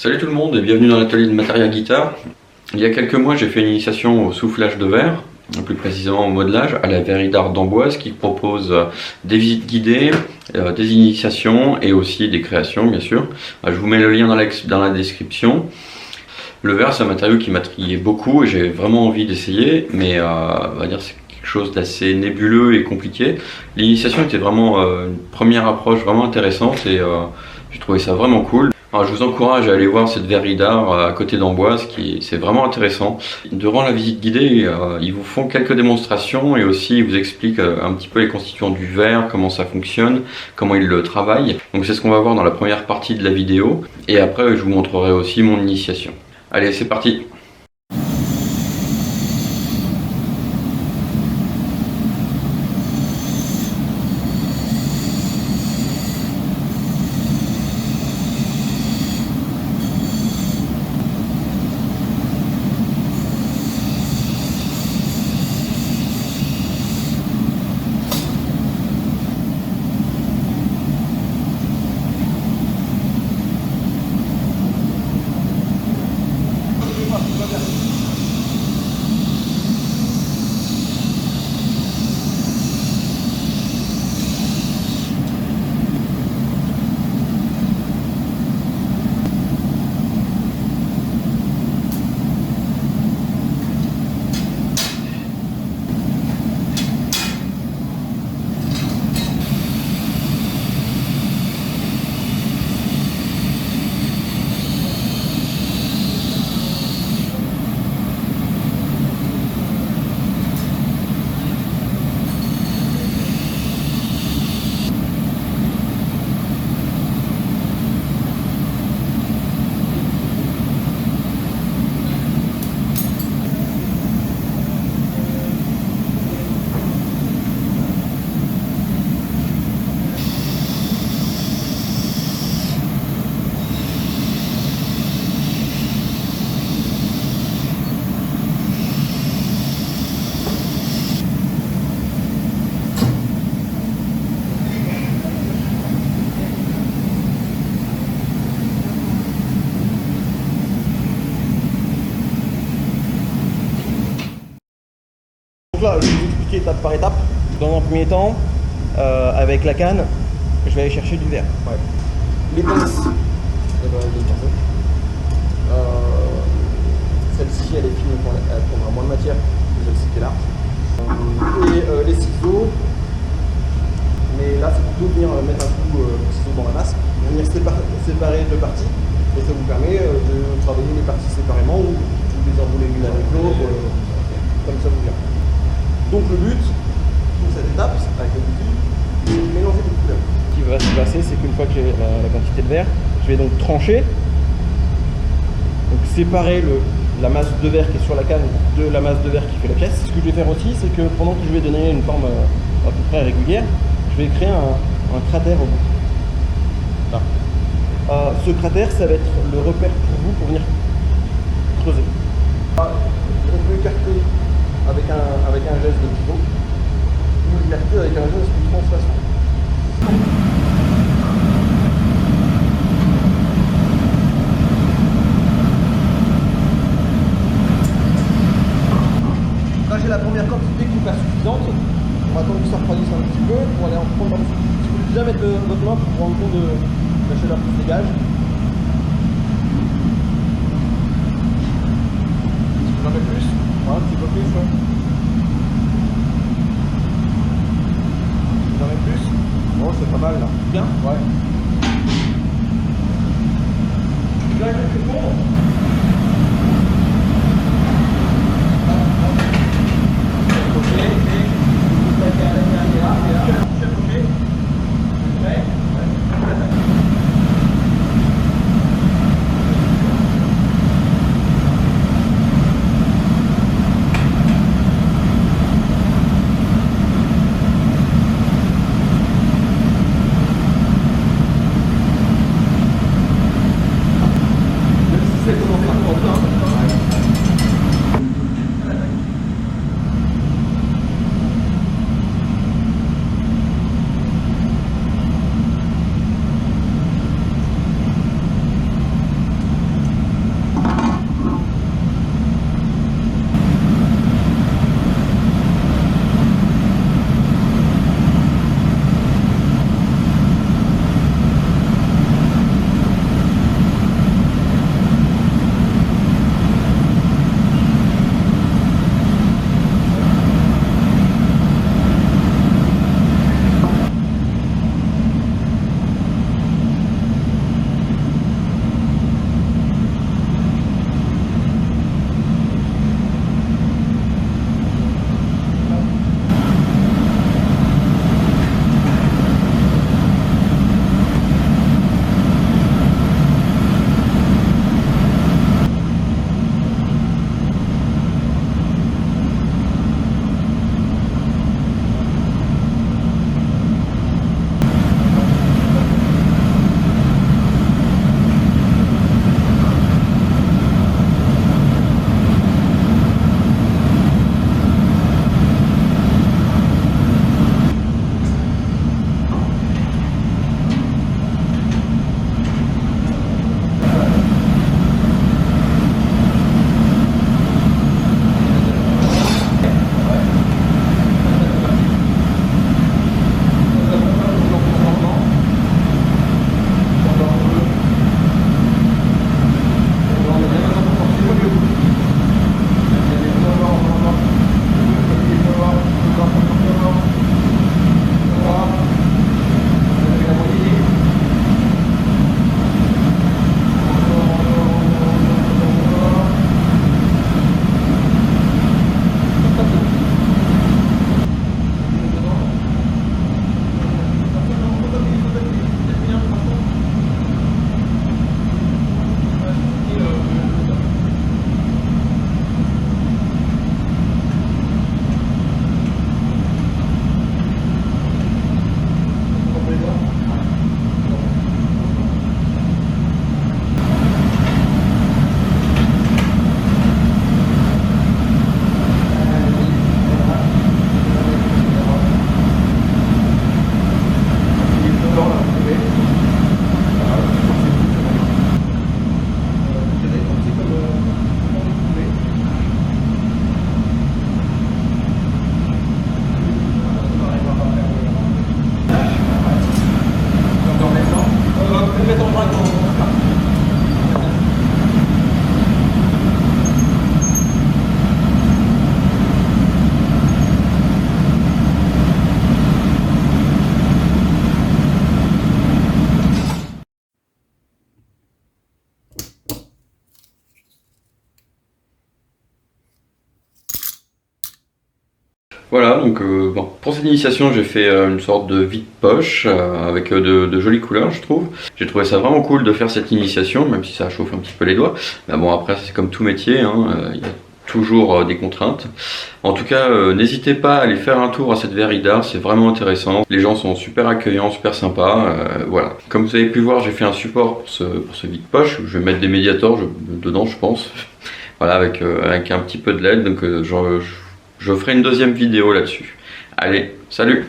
Salut tout le monde et bienvenue dans l'atelier de Materia Guitare. Il y a quelques mois, j'ai fait une initiation au soufflage de verre, plus précisément au modelage, à la verrerie d'art d'Amboise qui propose des visites guidées, des initiations et aussi des créations bien sûr. Je vous mets le lien dans la description. Le verre, c'est un matériau qui m'intriguait beaucoup et j'ai vraiment envie d'essayer, mais on va dire c'est quelque chose d'assez nébuleux et compliqué. L'initiation était vraiment une première approche vraiment intéressante et j'ai trouvé ça vraiment cool. Alors, je vous encourage à aller voir cette verrerie d'art à côté d'Amboise, c'est vraiment intéressant. Durant la visite guidée, ils vous font quelques démonstrations et aussi ils vous expliquent un petit peu les constituants du verre, comment ça fonctionne, comment ils le travaillent. Donc c'est ce qu'on va voir dans la première partie de la vidéo. Et après, je vous montrerai aussi mon initiation. Allez, c'est parti! Là, je vais vous expliquer étape par étape. Dans un premier temps, avec la canne, je vais aller chercher du verre. Ouais. Les pinces, celle-ci elle est fine, elle prendra moins de matière que celle-ci qui est large. Et les ciseaux, mais là c'est plutôt venir mettre un coup de ciseau dans la masse, venir séparer deux parties, et ça vous permet de travailler les parties séparément ou de les enrouler l'une avec l'autre, comme ça vous vient. Donc le but, pour cette étape, avec le outil, c'est de mélanger les couleurs. Ce qui va se passer, c'est qu'une fois que j'ai la quantité de verre, je vais donc trancher, donc séparer la masse de verre qui est sur la canne de la masse de verre qui fait la pièce. Ce que je vais faire aussi, c'est que pendant que je vais donner une forme à peu près régulière, je vais créer un cratère au bout. Là. Ce cratère, ça va être le repère pour vous pour venir creuser. On peut écarter avec un geste de pivot ou l'écarter avec un geste de translation. Là j'ai la première quantité qui n'est pas suffisante. On va attendre que ça refroidisse un petit peu pour aller en prendre en dessous. Si vous voulez déjà mettre votre main pour vous rendre compte de la chaleur qui se dégage. J'en mets plus. Un petit peu plus, ouais. J'en mets plus. Bon, c'est pas mal là. Bien. Ouais. Là, quelques secondes. Voilà, donc bon, pour cette initiation, j'ai fait une sorte de vide-poche avec de jolies couleurs, je trouve. J'ai trouvé ça vraiment cool de faire cette initiation, même si ça chauffe un petit peu les doigts. Mais bon, après, c'est comme tout métier, hein, il y a toujours des contraintes. En tout cas, n'hésitez pas à aller faire un tour à cette verrie d'art, c'est vraiment intéressant. Les gens sont super accueillants, super sympas. Voilà. Comme vous avez pu voir, j'ai fait un support pour ce vide-poche. Je vais mettre des médiators dedans, je pense. Voilà, avec un petit peu de LED. Donc, je ferai une deuxième vidéo là-dessus. Allez, salut!